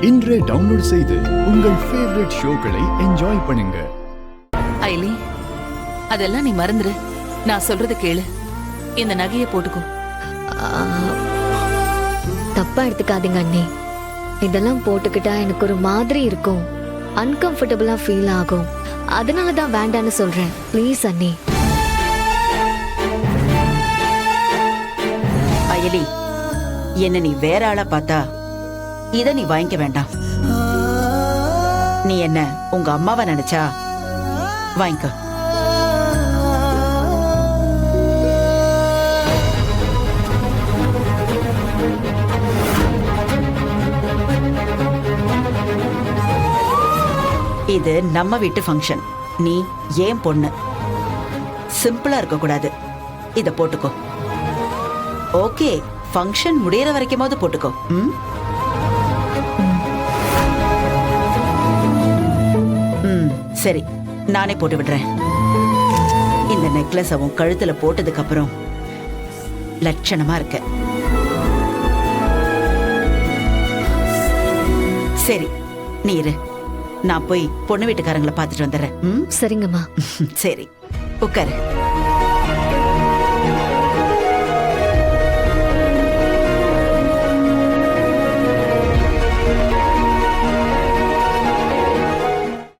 இன்றே டவுன்லோட் செய்து உங்கள் ஃபேவரட் ஷோக்களை என்ஜாய் பண்ணுங்க. ஐலி, அதெல்லாம் நீ மறந்துரு. நான் சொல்றத கேளு. இந்த நகையை போட்டுக்கோ. தப்பா எடுத்துக்காதீங்க அண்ணி. இதெல்லாம் போட்டுக்கிட்டா எனக்கு ஒரு மாதிரி இருக்கும், அன்கம்ஃபர்டபுளா ஃபீல் ஆகும். அதனாலதான் வேண்டான்னு சொல்றேன். ப்ளீஸ் அண்ணி. அயலி, என்ன நீ வேற ஆளா பார்த்தா இத நீ வாங்கிக்க வேண்டாம். நீ என்ன உங்க அம்மாவை நினைச்சா வாங்கிக்க. இது நம்ம வீட்டு ஃபங்க்ஷன். நீ ஏன் பொண்ணு, சிம்பிளா இருக்க கூடாது. இத போட்டுக்கோ. ஓகே, ஃபங்க்ஷன் முடியற வரைக்குமாவது போட்டுக்கோ. சரி, நானே போட்டு விடுறேன். இந்த நெக்லஸ் அவன் கழுத்துல போட்டதுக்கு அப்புறம் லட்சணமா இருக்க. சரி, நீ இரு, நான் போய் பொண்ணு வீட்டுக்காரங்களை பார்த்துட்டு வந்துடுறேன். சரிங்கம்மா. சரி, உட்காரு.